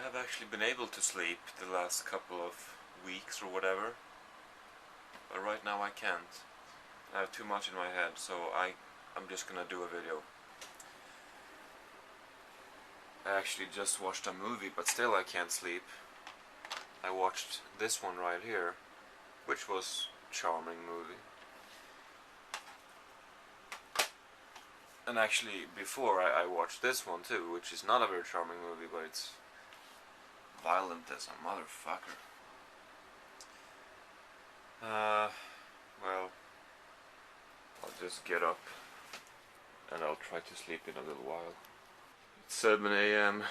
I've actually been able to sleep the last couple of weeks or whatever, but right now I can't. I have too much in my head, so I'm just gonna do a video. I actually just watched a movie, but still I can't sleep. I watched this one right here, which was a charming movie. And actually before I watched this one too, which is not a very charming movie, but it's violent as a motherfucker. Well, I'll just get up and I'll try to sleep in a little while. It's 7 AM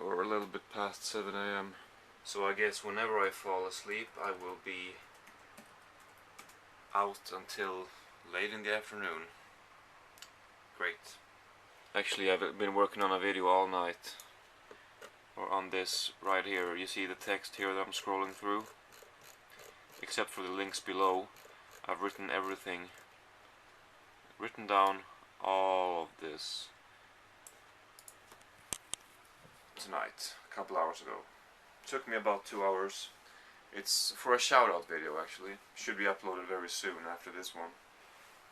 or a little bit past 7 AM. So I guess whenever I fall asleep I will be out until late in the afternoon. Great. Actually, I've been working on a video all night. Or on this right here. You see the text here that I'm scrolling through? Except for the links below. I've written everything. Written down all of this tonight, a couple hours ago. Took me about 2 hours. It's for a shout out video actually. Should be uploaded very soon after this one.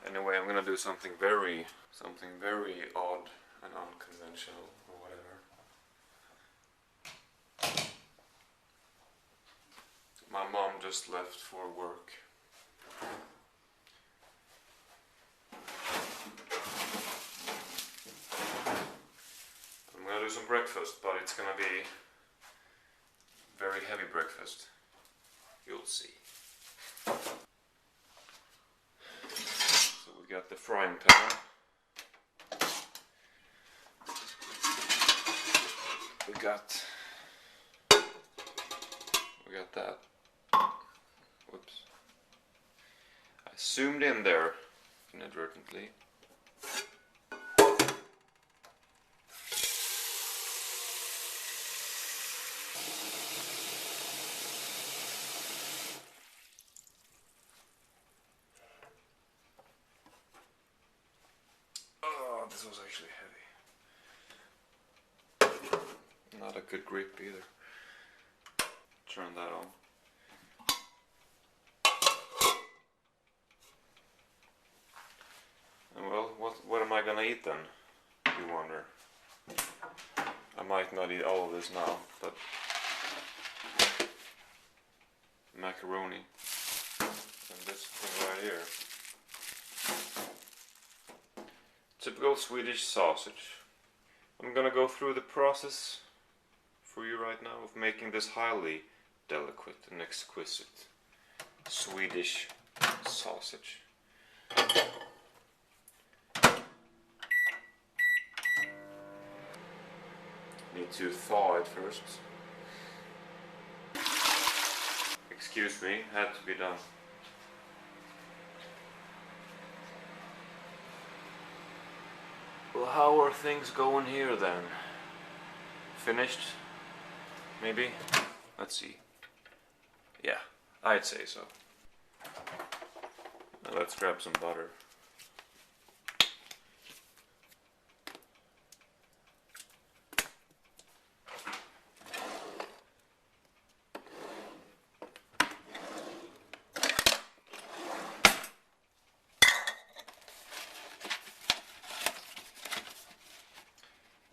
Anyway, I'm gonna do something very odd and unconventional or whatever. My mom just left for work. I'm gonna do some breakfast, but it's gonna be very heavy breakfast. You'll see. So we got the frying pan. We got that. Whoops. I zoomed in there inadvertently. Oh, this was actually heavy. Not a good grip either. Turn that on. And well, what am I gonna eat then? You wonder. I might not eat all of this now, but macaroni and this thing right here. Typical Swedish sausage. I'm gonna go through the process for you right now of making this highly delicate and exquisite Swedish sausage. Need to thaw it first. Excuse me, had to be done. Well, how are things going here then? Finished? Maybe? Let's see. Yeah, I'd say so. Now let's grab some butter.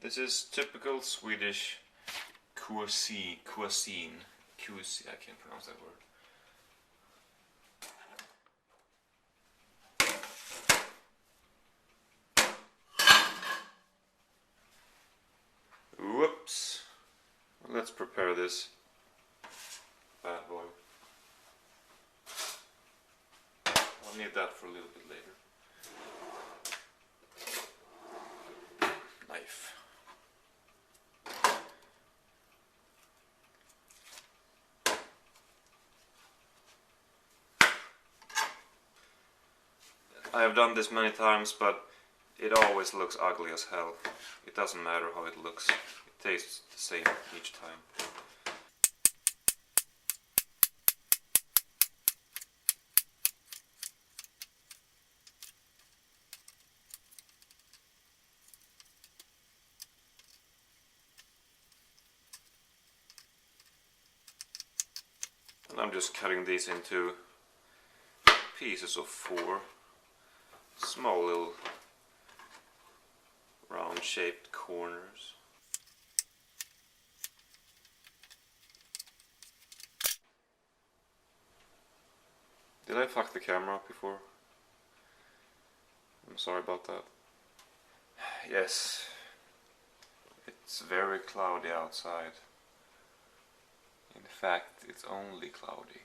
This is typical Swedish cuisine. I can't pronounce that word. Whoops. Let's prepare this bad boy. I'll need that for a little bit later. Knife. I have done this many times, but it always looks ugly as hell. It doesn't matter how it looks. It tastes the same each time. I'm just cutting these into pieces of 4 small little round shaped corners. Did I fuck the camera up before? I'm sorry about that. Yes, it's very cloudy outside. In fact, it's only cloudy.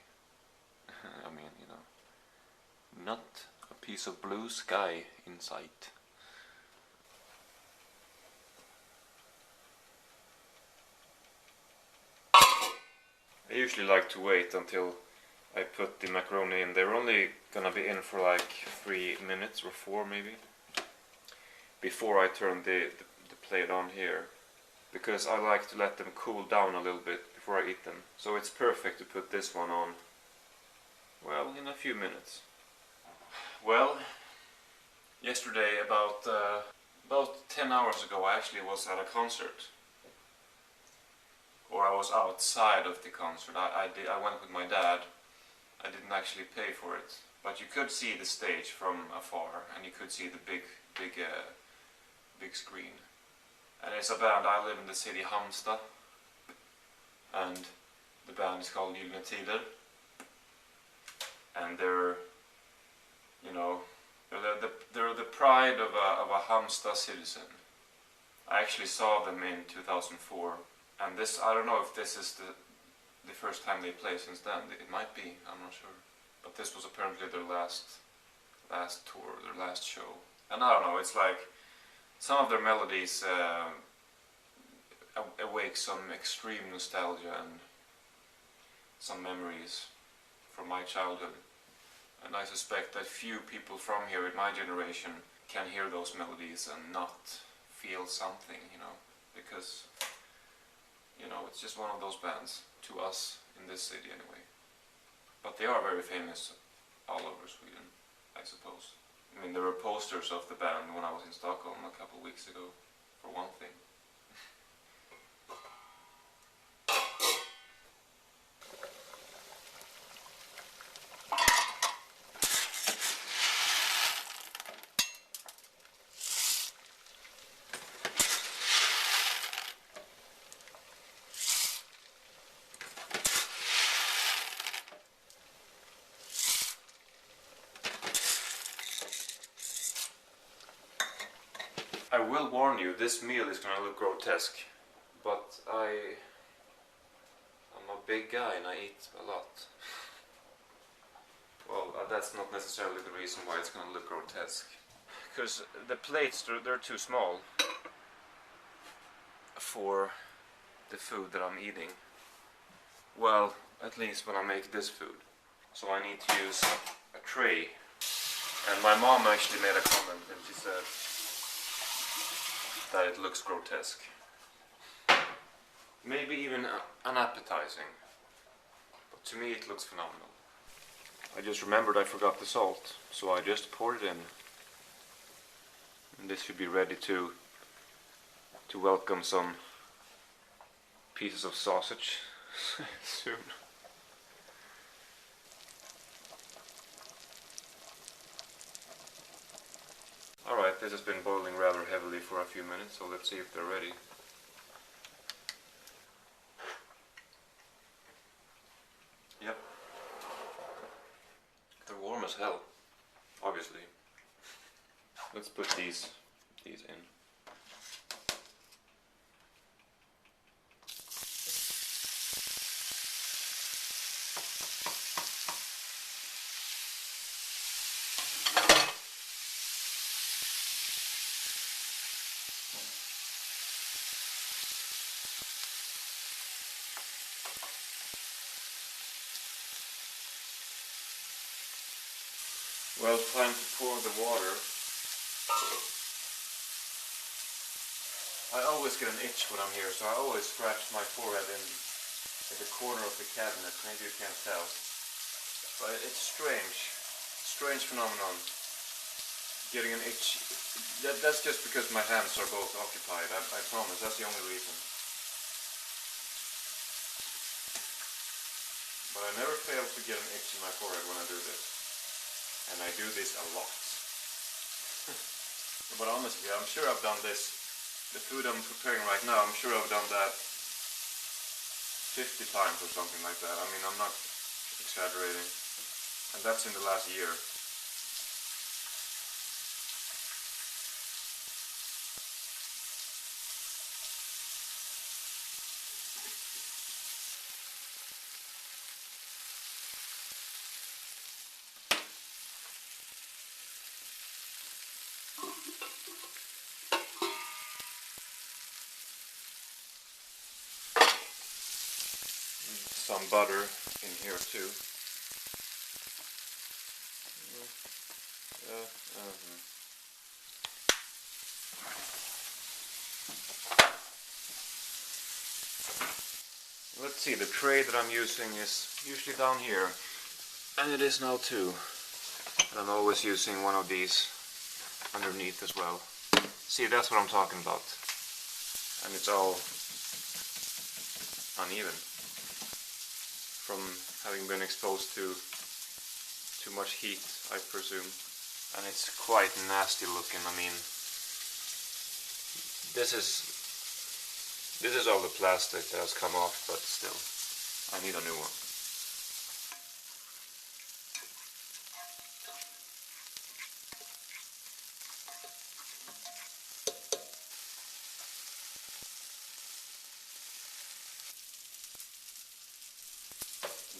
I mean, you know, not a piece of blue sky in sight. I usually like to wait until I put the macaroni in. They're only gonna be in for like 3 minutes or 4 maybe, before I turn the plate on here, because I like to let them cool down a little bit before I eat them. So it's perfect to put this one on, well, in a few minutes. Well, yesterday about 10 hours ago I actually was at a concert. Or I was outside of the concert. I went with my dad. I didn't actually pay for it, but you could see the stage from afar, and you could see the big screen. And it's a band. I live in the city Halmstad, and the band is called Gyllene Tider. And they're, you know, they're the pride of a Halmstad citizen. I actually saw them in 2004, and this, I don't know if this is the first time they play since then. It might be, I'm not sure. But this was apparently their last tour, their last show. And I don't know, it's like some of their melodies awake some extreme nostalgia and some memories from my childhood. And I suspect that few people from here in my generation can hear those melodies and not feel something, you know, because, you know, it's just one of those bands to us in this city anyway. But they are very famous all over Sweden, I suppose. I mean, there were posters of the band when I was in Stockholm a couple of weeks ago, for one thing. I will warn you, this meal is gonna look grotesque, but I'm a big guy and I eat a lot. Well, that's not necessarily the reason why it's gonna look grotesque. Because the plates, they're too small for the food that I'm eating. Well, at least when I make this food. So I need to use a tray. And my mom actually made a comment and she said that it looks grotesque. Maybe even unappetizing. But to me it looks phenomenal. I just remembered I forgot the salt, so I just poured it in. And this should be ready to welcome some pieces of sausage soon. Alright, this has been boiling rather heavily for a few minutes, so let's see if they're ready. Yep. They're warm as hell, obviously. Let's put these in. Well, time to pour the water. I always get an itch when I'm here, so I always scratch my forehead in the corner of the cabinet. Maybe you can't tell. But it's strange phenomenon. Getting an itch. That's just because my hands are both occupied, I promise, that's the only reason. But I never fail to get an itch in my forehead when I do this. And I do this a lot. But honestly, I'm sure I've done this. The food I'm preparing right now, I'm sure I've done that 50 times or something like that. I mean, I'm not exaggerating. And that's in the last year. Some butter in here too. Let's see, the tray that I'm using is usually down here, and it is now too. And I'm always using one of these underneath as well. See, that's what I'm talking about. And it's all uneven from having been exposed to too much heat, I presume. And it's quite nasty looking. I mean, this is all the plastic that has come off, but still, I need a new one.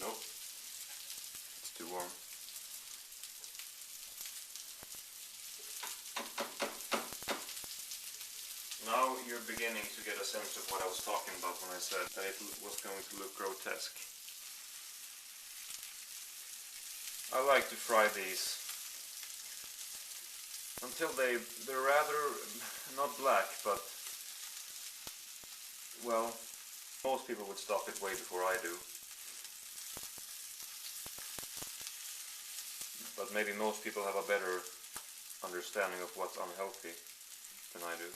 Nope, it's too warm. Now you're beginning to get a sense of what I was talking about when I said that it was going to look grotesque. I like to fry these until they're rather not black, but well, most people would stop it way before I do. But maybe most people have a better understanding of what's unhealthy than I do.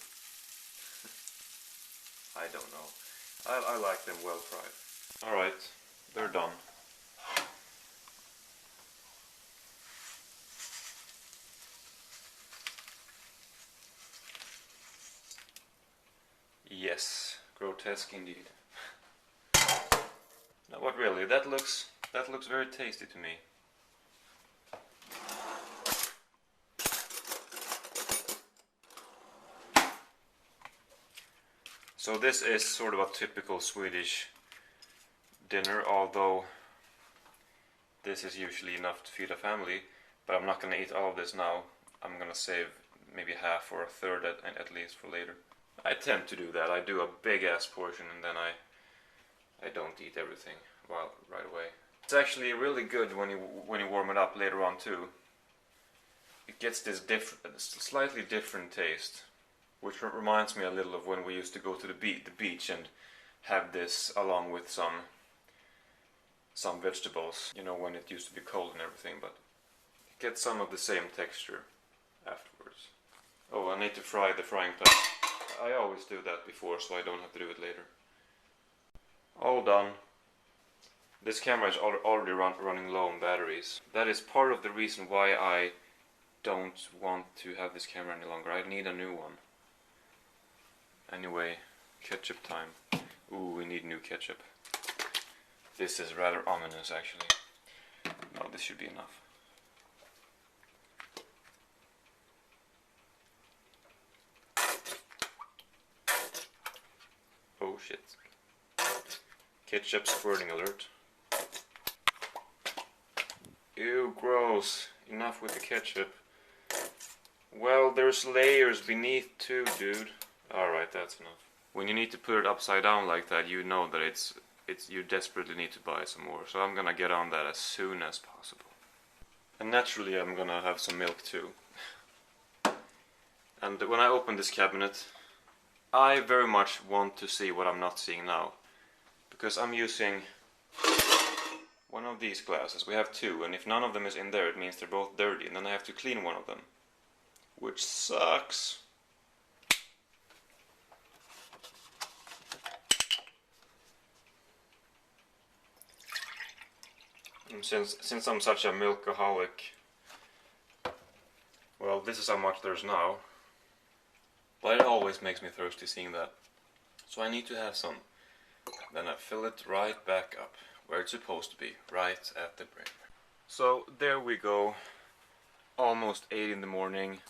I don't know. I like them well fried. Alright, they're done. Yes, grotesque indeed. Now what really? That looks very tasty to me. So this is sort of a typical Swedish dinner, although this is usually enough to feed a family, but I'm not going to eat all of this now. I'm going to save maybe half or a third at least for later. I tend to do that. I do a big ass portion and then I don't eat everything right away. It's actually really good when you warm it up later on too. It gets this slightly different taste. Which reminds me a little of when we used to go to the beach and have this along with some vegetables, you know, when it used to be cold and everything, but it gets some of the same texture afterwards. Oh, I need to fry the frying pan. I always do that before, so I don't have to do it later. All done. This camera is already running low on batteries. That is part of the reason why I don't want to have this camera any longer. I need a new one. Anyway, ketchup time. Ooh, we need new ketchup. This is rather ominous, actually. No, this should be enough. Oh shit. Ketchup squirting alert. Ew, gross. Enough with the ketchup. Well, there's layers beneath too, dude. Alright, that's enough. When you need to put it upside down like that, you know that you desperately need to buy some more. So I'm gonna get on that as soon as possible. And naturally I'm gonna have some milk too. And when I open this cabinet, I very much want to see what I'm not seeing now. Because I'm using one of these glasses. We have two, and if none of them is in there, it means they're both dirty, and then I have to clean one of them. Which sucks. And since I'm such a milkaholic, well, this is how much there's now. But it always makes me thirsty seeing that. So I need to have some. Then I fill it right back up, where it's supposed to be, right at the brim. So there we go, almost 8 in the morning.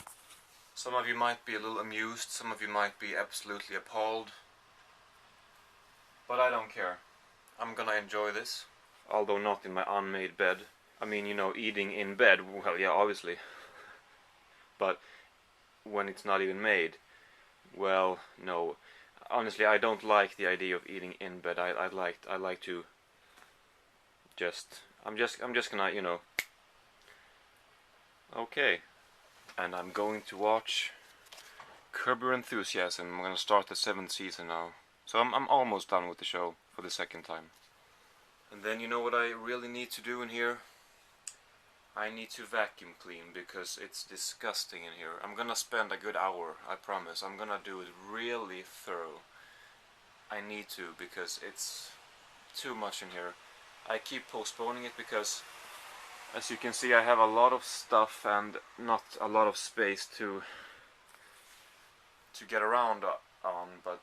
Some of you might be a little amused, some of you might be absolutely appalled. But I don't care. I'm gonna enjoy this. Although not in my unmade bed. I mean, you know, eating in bed, well, yeah, obviously. But when it's not even made, well, no. Honestly, I don't like the idea of eating in bed. I like to just I'm just gonna, you know. Okay. And I'm going to watch Curb Your Enthusiasm. I'm gonna start the 7th season now. So I'm almost done with the show for the 2nd time. And then you know what I really need to do in here? I need to vacuum clean because it's disgusting in here. I'm gonna spend a good hour, I promise. I'm gonna do it really thorough. I need to because it's too much in here. I keep postponing it because, as you can see, I have a lot of stuff and not a lot of space to get around on, but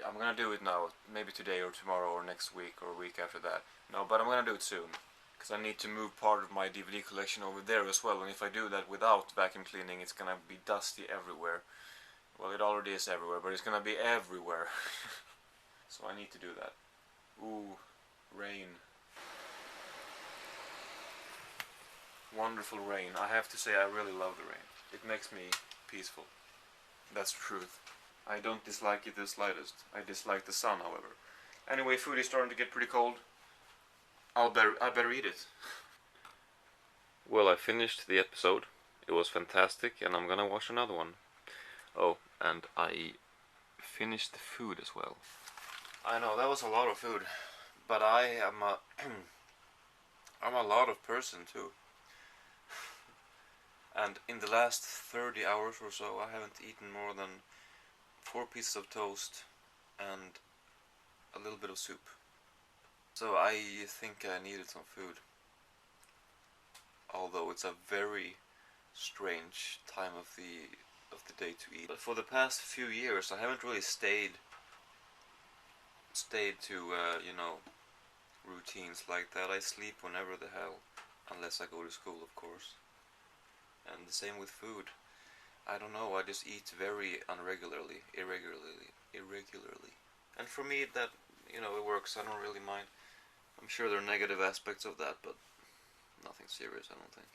I'm gonna do it now, maybe today or tomorrow or next week or a week after that. No, but I'm gonna do it soon, because I need to move part of my DVD collection over there as well, and if I do that without vacuum cleaning, it's gonna be dusty everywhere. Well, it already is everywhere, but it's gonna be everywhere. So I need to do that. Ooh, rain. Wonderful rain. I have to say I really love the rain. It makes me peaceful. That's the truth. I don't dislike it the slightest. I dislike the sun, however. Anyway, food is starting to get pretty cold. I better eat it. Well, I finished the episode. It was fantastic, and I'm gonna watch another one. Oh, and I finished the food as well. I know, that was a lot of food. But I am a... I'm a lot of person, too. And in the last 30 hours or so, I haven't eaten more than 4 pieces of toast and a little bit of soup. So I think I needed some food. Although it's a very strange time of the day to eat. But for the past few years, I haven't really stayed to you know, routines like that. I sleep whenever the hell, unless I go to school, of course. And the same with food. I don't know, I just eat very irregularly. And for me, that, you know, it works. I don't really mind. I'm sure there are negative aspects of that, but nothing serious, I don't think.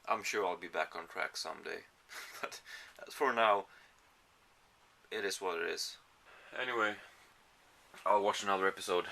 I'm sure I'll be back on track someday. But as for now, it is what it is. Anyway, I'll watch another episode.